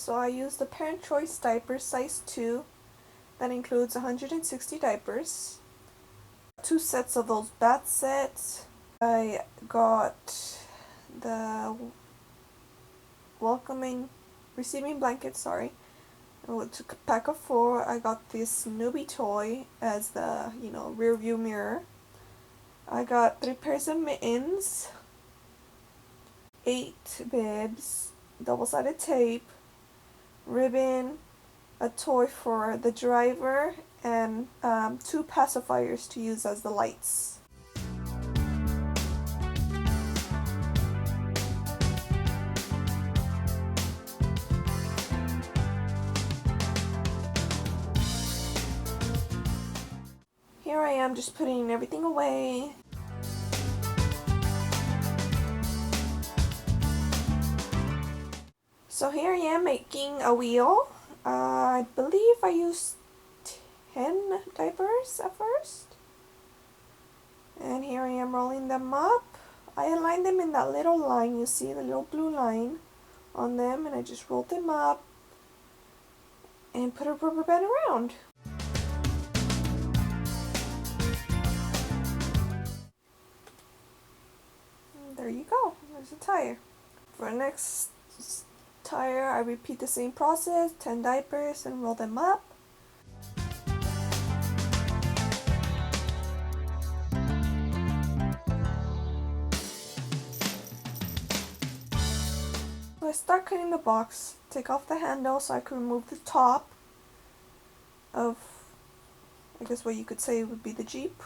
so I use the Parent Choice diaper size 2. That includes 160 diapers. 2 sets of those bath sets. I got the receiving blanket, sorry. With a pack of 4, I got this Nuby toy as the, rear view mirror. I got 3 pairs of mittens, 8 bibs, double-sided tape, ribbon, a toy for the driver, and 2 pacifiers to use as the lights. Here I am just putting everything away. So here I am making a wheel. I believe I used 10 diapers at first. And here I am rolling them up. I aligned them in that little line, you see the little blue line on them, and I just rolled them up and put a rubber band around. And there you go, there's a tire. For the next tire, I repeat the same process, 10 diapers and roll them up. So I start cutting the box, take off the handle so I can remove the top of, I guess what you could say would be the Jeep.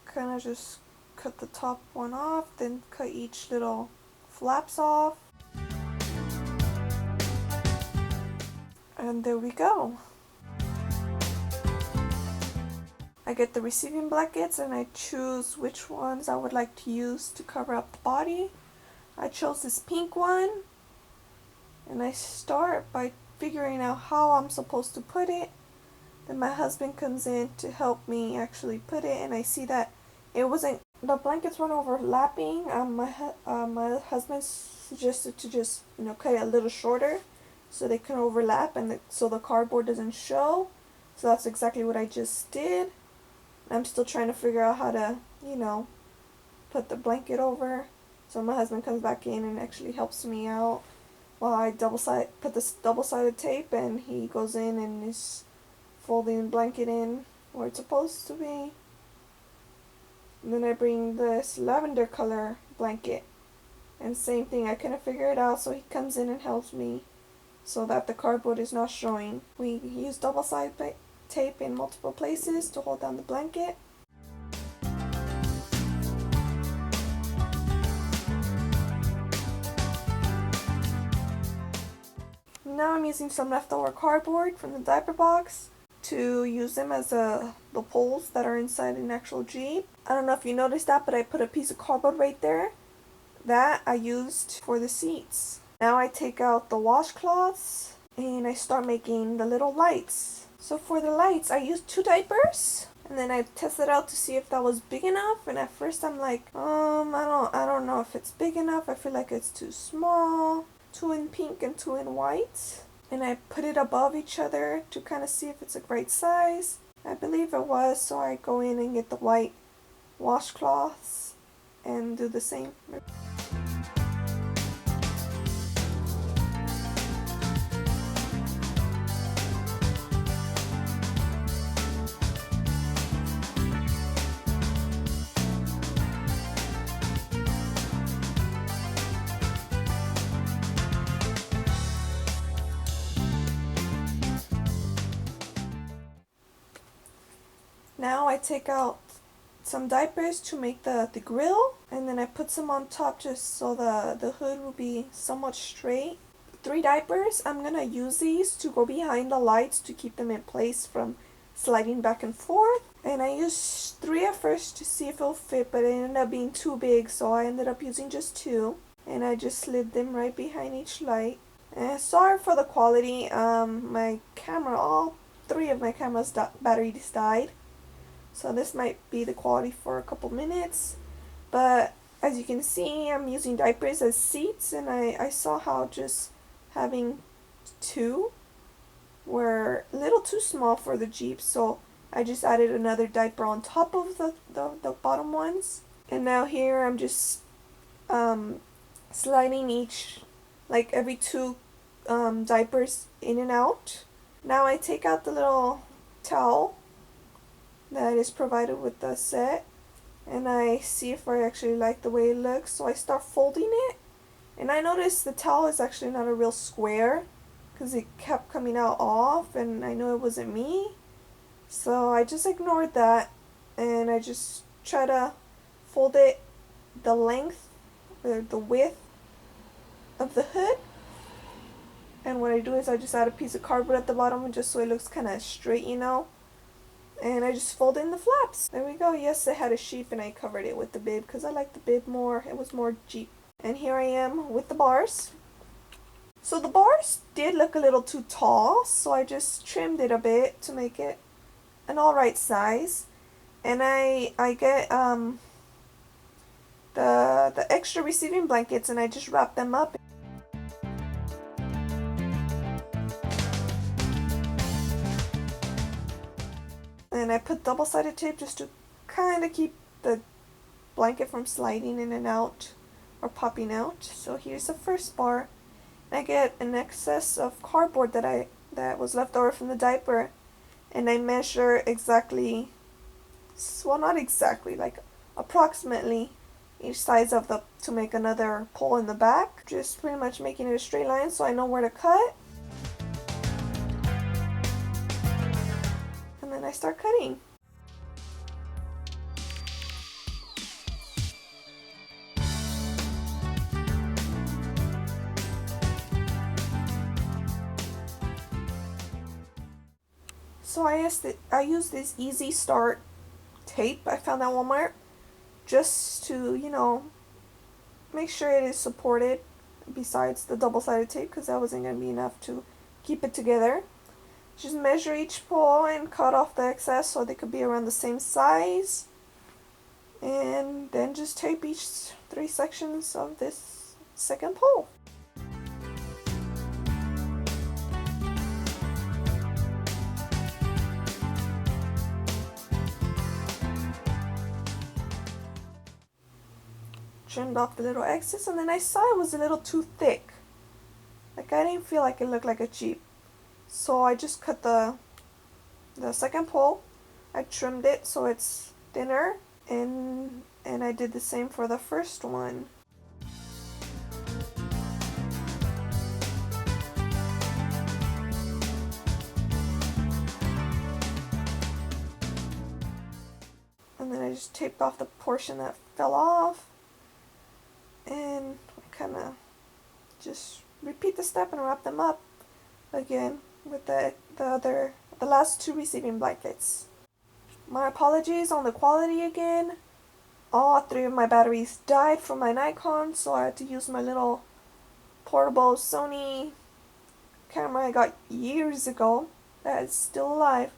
Kind of just cut the top one off, then cut each little flaps off. And there we go. I get the receiving blankets and I choose which ones I would like to use to cover up the body. I chose this pink one, and I start by figuring out how I'm supposed to put it. Then my husband comes in to help me actually put it, and I see that the blankets weren't overlapping. My husband suggested to just cut it a little shorter so they can overlap and so the cardboard doesn't show. So that's exactly what I just did. I'm still trying to figure out how to put the blanket over. So my husband comes back in and actually helps me out while I put this double-sided tape, and he goes in and is folding the blanket in where it's supposed to be. And then I bring this lavender color blanket, and same thing, I couldn't figure it out, so he comes in and helps me so that the cardboard is not showing. We use double-sided tape in multiple places to hold down the blanket. Now I'm using some leftover cardboard from the diaper box to use them as the poles that are inside an actual Jeep. I don't know if you noticed that, but I put a piece of cardboard right there that I used for the seats. Now I take out the washcloths and I start making the little lights. So for the lights, I used 2 diapers, and then I tested out to see if that was big enough. And at first I'm like, I don't know if it's big enough. I feel like it's too small. 2 in pink and 2 in white. And I put it above each other to kind of see if it's a right size. I believe it was, so I go in and get the white washcloths and do the same. Now I take out some diapers to make the grill, and then I put some on top just so the hood will be somewhat straight. 3 diapers, I'm going to use these to go behind the lights to keep them in place from sliding back and forth. And I used 3 at first to see if it'll fit, but it ended up being too big, so I ended up using just 2. And I just slid them right behind each light. And sorry for the quality, my camera, all 3 of my camera's batteries died. So this might be the quality for a couple minutes, but as you can see, I'm using diapers as seats, and I saw how just having two were a little too small for the Jeep, so I just added another diaper on top of the bottom ones. And now here I'm just sliding each, like every two diapers in and out. Now I take out the little towel that is provided with the set, and I see if I actually like the way it looks, so I start folding it. And I noticed the towel is actually not a real square because it kept coming out off, and I know it wasn't me, so I just ignored that, and I just try to fold it the length or the width of the hood. And what I do is I just add a piece of cardboard at the bottom just so it looks kind of straight, you know. And I just fold in the flaps. There we go. Yes, it had a sheep, and I covered it with the bib because I like the bib more. It was more Jeep. And here I am with the bars. So the bars did look a little too tall, so I just trimmed it a bit to make it an alright size. And I get the extra receiving blankets, and I just wrap them up. And I put double-sided tape just to kind of keep the blanket from sliding in and out or popping out. So here's the first bar. And I get an excess of cardboard that was left over from the diaper, and I measure exactly, well, not exactly, like approximately each size of the to make another pole in the back. Just pretty much making it a straight line so I know where to cut. And then I start cutting. So I use this Easy Start tape I found at Walmart just to, you know, make sure it is supported besides the double-sided tape, because that wasn't going to be enough to keep it together. Just measure each pole and cut off the excess so they could be around the same size. And then just tape each 3 sections of this second pole. Trimmed off the little excess, and then I saw it was a little too thick. Like, I didn't feel like it looked like a Jeep. So I just cut the second pole. I trimmed it so it's thinner, and I did the same for the first one. And then I just taped off the portion that fell off, and I kind of just repeat the step and wrap them up again with the last 2 receiving blankets. My apologies on the quality again. All 3 of my batteries died from my Nikon, so I had to use my little portable Sony camera I got years ago that is still alive.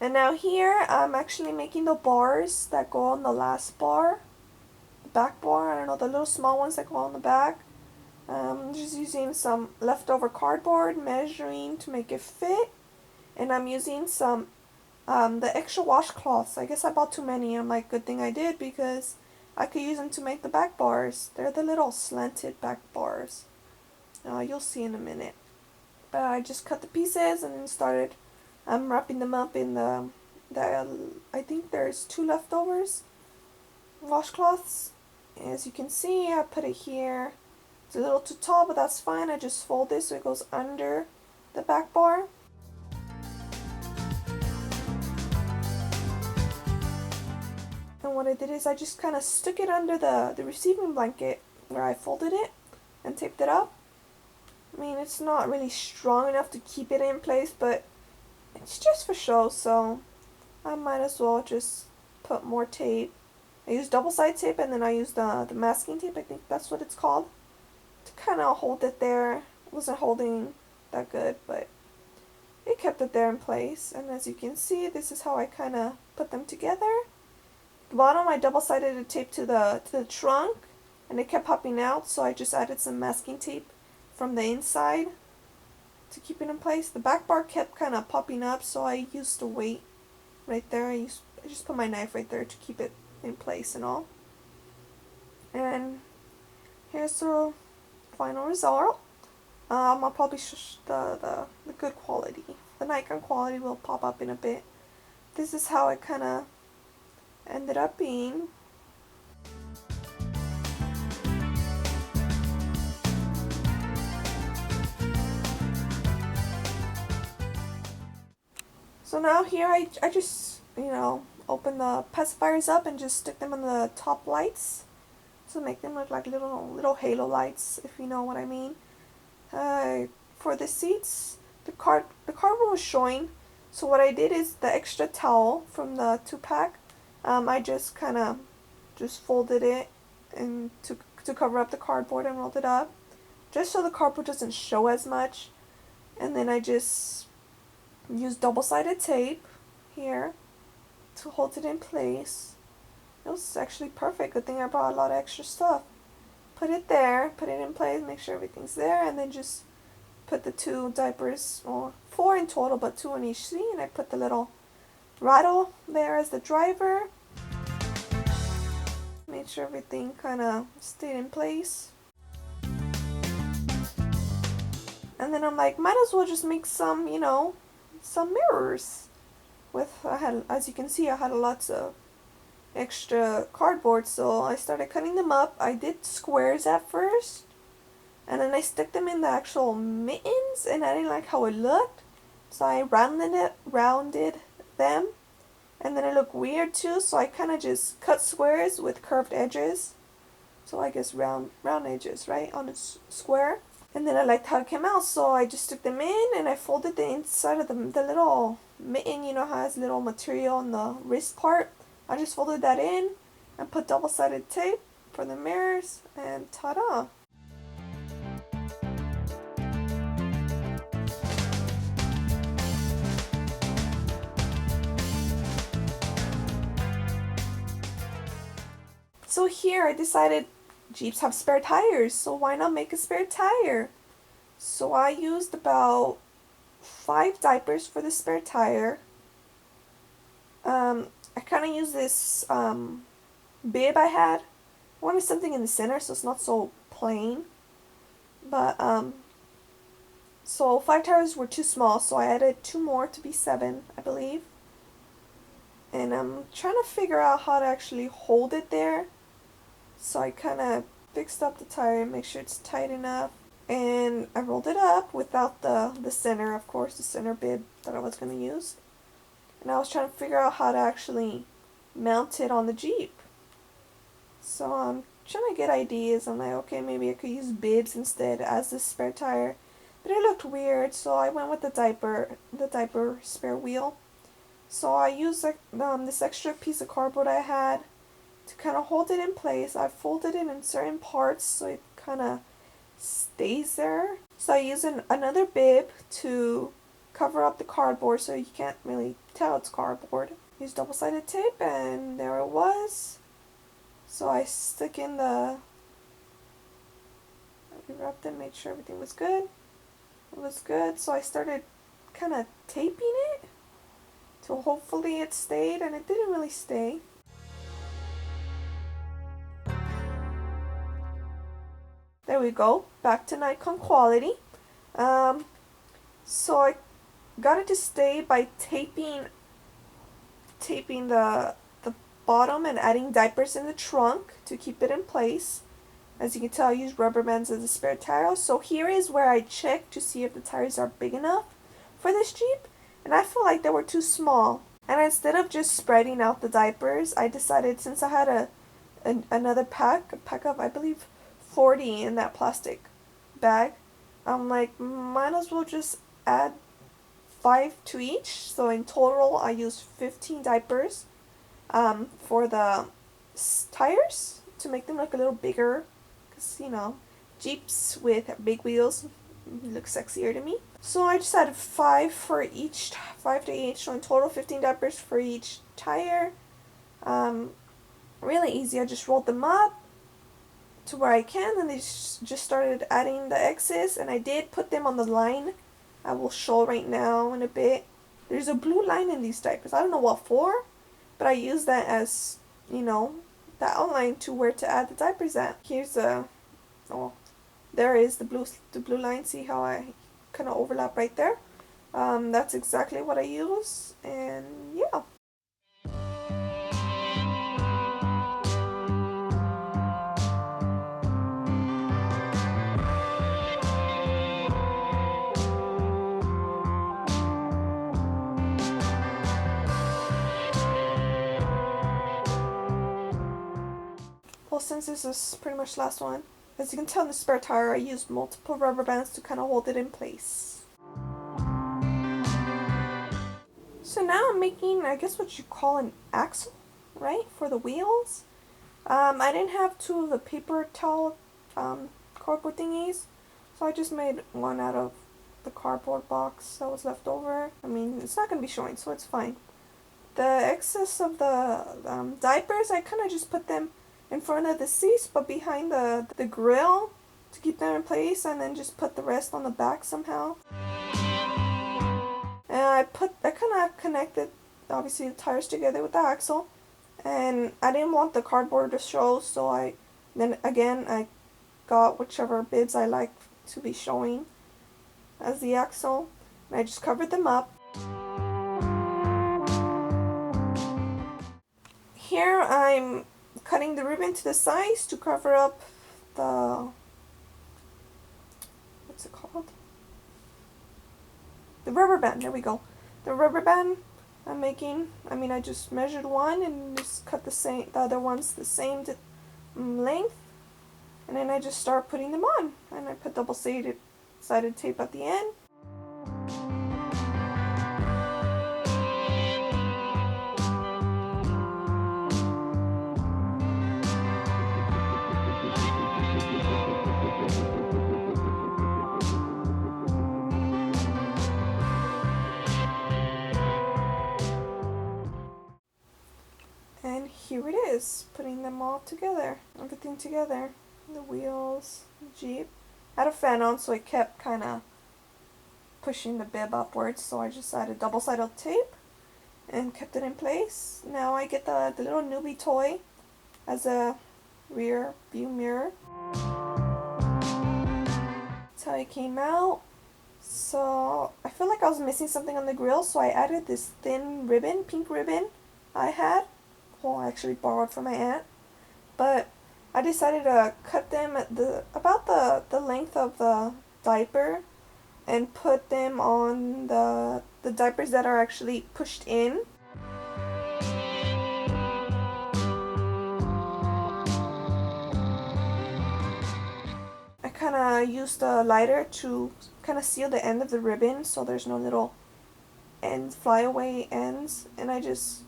And now here I'm actually making the bars that go on the last bar, the back bar, I don't know, the little small ones that go on the back. Just using some leftover cardboard, measuring to make it fit, and I'm using some the extra washcloths. I guess I bought too many. I'm like, good thing I did, because I could use them to make the back bars. They're the little slanted back bars. You'll see in a minute. But I just cut the pieces and then started wrapping them up in the I think there's 2 leftovers washcloths. As you can see, I put it here. It's a little too tall, but that's fine. I just fold this so it goes under the back bar. And And what I did is I just kind of stuck it under the receiving blanket where I folded it and taped it up. I mean, it's not really strong enough to keep it in place, but it's just for show, so I might as well just put more tape. I used double-sided tape, and then I used the masking tape, I think that's what it's called, to kind of hold it there. It wasn't holding that good, but it kept it there in place. And as you can see, this is how I kind of put them together. The bottom, I double-sided the tape to the trunk, and it kept popping out, so I just added some masking tape from the inside to keep it in place. The back bar kept kind of popping up, so I used the weight right there. I just put my knife right there to keep it in place and all. And here's the final result. I'll probably the good quality. The Nikon quality will pop up in a bit. This is how it kind of ended up being. So now here I just, open the pacifiers up and just stick them on the top lights to make them look like little halo lights, if you know what I mean. For the seats, the cardboard was showing, so what I did is the extra towel from the 2-pack, I just kind of just folded it and to cover up the cardboard and rolled it up, just so the cardboard doesn't show as much. And then I just used double-sided tape here to hold it in place. It was actually perfect. Good thing I brought a lot of extra stuff. Put it there, put it in place, make sure everything's there, and then just put the 2 diapers, or 4 in total, but 2 on each seat, and I put the little rattle there as the driver. Made sure everything kind of stayed in place. And then I'm like, might as well just make some, some mirrors. As you can see, I had lots of extra cardboard, so I started cutting them up. I did squares at first, and then I stuck them in the actual mittens, and I didn't like how it looked, so I rounded them, and then it looked weird too, so I kind of just cut squares with curved edges, so I guess round edges, right, on a square. And then I liked how it came out, so I just stuck them in, and I folded the inside of the little mitten, how it has little material on the wrist part. I just folded that in and put double-sided tape for the mirrors, and ta-da! So here I decided Jeeps have spare tires, so why not make a spare tire? So I used about 5 diapers for the spare tire. I kind of used this bib I had. I wanted something in the center so it's not so plain. But so 5 tires were too small, so I added 2 more to be 7, I believe. And I'm trying to figure out how to actually hold it there. So I kind of fixed up the tire, make sure it's tight enough. And I rolled it up without the center, of course, the center bib that I was going to use. And I was trying to figure out how to actually mount it on the Jeep. So I'm trying to get ideas. I'm like, okay, maybe I could use bibs instead as the spare tire. But it looked weird, so I went with the diaper spare wheel. So I used this extra piece of cardboard I had to kind of hold it in place. I folded it in certain parts so it kind of stays there. So I used another bib to cover up the cardboard so you can't really tell it's cardboard. Used double-sided tape, and there it was. So I stuck in I wrapped it, made sure everything was good. It was good, so I started kind of taping it so hopefully it stayed, and it didn't really stay. There we go, back to Nikon quality. So I got it to stay by taping the bottom and adding diapers in the trunk to keep it in place. As you can tell, I used rubber bands as a spare tire. So here is where I check to see if the tires are big enough for this Jeep, and I feel like they were too small. And instead of just spreading out the diapers, I decided, since I had another pack of, I believe, 40 in that plastic bag, I'm like, might as well just add 5 to each. So in total, I used 15 diapers for the tires to make them look a little bigger, because, you know, Jeeps with big wheels look sexier to me. So I just added 5 to each, so in total 15 diapers for each tire. Really easy. I just rolled them up to where I can, and they just started adding the excess, and I did put them on the line. I will show right now in a bit. There's a blue line in these diapers. I don't know what for, but I use that as, you know, the outline to where to add the diapers at. Here's there is the blue line. See how I kind of overlap right there? That's exactly what I use, and yeah. Well, since this is pretty much the last one, as you can tell in the spare tire, I used multiple rubber bands to kind of hold it in place. So now I'm making, I guess what you call an axle, right, for the wheels. I didn't have two of the paper towel cardboard thingies, so I just made one out of the cardboard box that was left over. I mean, it's not going to be showing, so it's fine. The excess of the diapers, I kind of just put them in front of the seats, but behind the grill to keep them in place, and then just put the rest on the back somehow. And I kind of connected, obviously, the tires together with the axle, and I didn't want the cardboard to show, so I got whichever bibs I like to be showing as the axle, and I just covered them up. Here I'm cutting the ribbon to the size to cover up the, what's it called? The rubber band, there we go. The rubber band I'm making, I just measured one and just cut the other ones the same length. And then I just start putting them on. And I put double-sided tape at the end. And here it is, putting them all together, everything together. The wheels, the Jeep. I had a fan on, so it kept kind of pushing the bib upwards, so I just added double-sided tape and kept it in place. Now I get the little Nuby toy as a rear view mirror. That's how it came out. So I feel like I was missing something on the grill, so I added this thin ribbon, pink ribbon I had. Well, I actually borrowed from my aunt, but I decided to cut them at about the length of the diaper and put them on the diapers that are actually pushed in. I kind of used a lighter to kind of seal the end of the ribbon so there's no little flyaway ends, and I just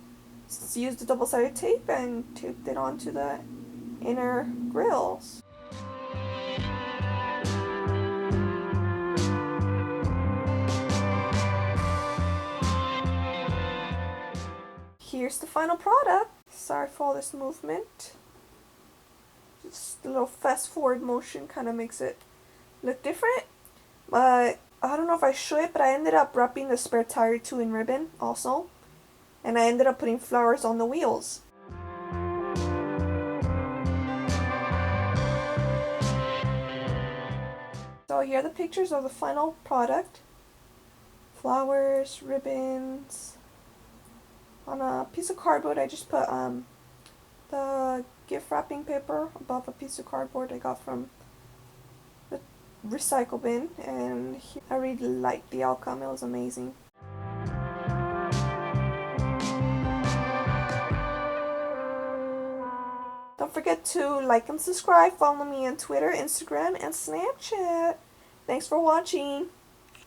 used the double-sided tape and taped it onto the inner grills. Here's the final product. Sorry for all this movement. Just a little fast forward motion kind of makes it look different. But I don't know if I show it, but I ended up wrapping the spare tire too in ribbon also. And I ended up putting flowers on the wheels. So here are the pictures of the final product. Flowers, ribbons. On a piece of cardboard, I just put the gift wrapping paper above a piece of cardboard I got from the recycle bin, and I really liked the outcome. It was amazing. Don't forget to like and subscribe. Follow me on Twitter, Instagram, and Snapchat. Thanks for watching.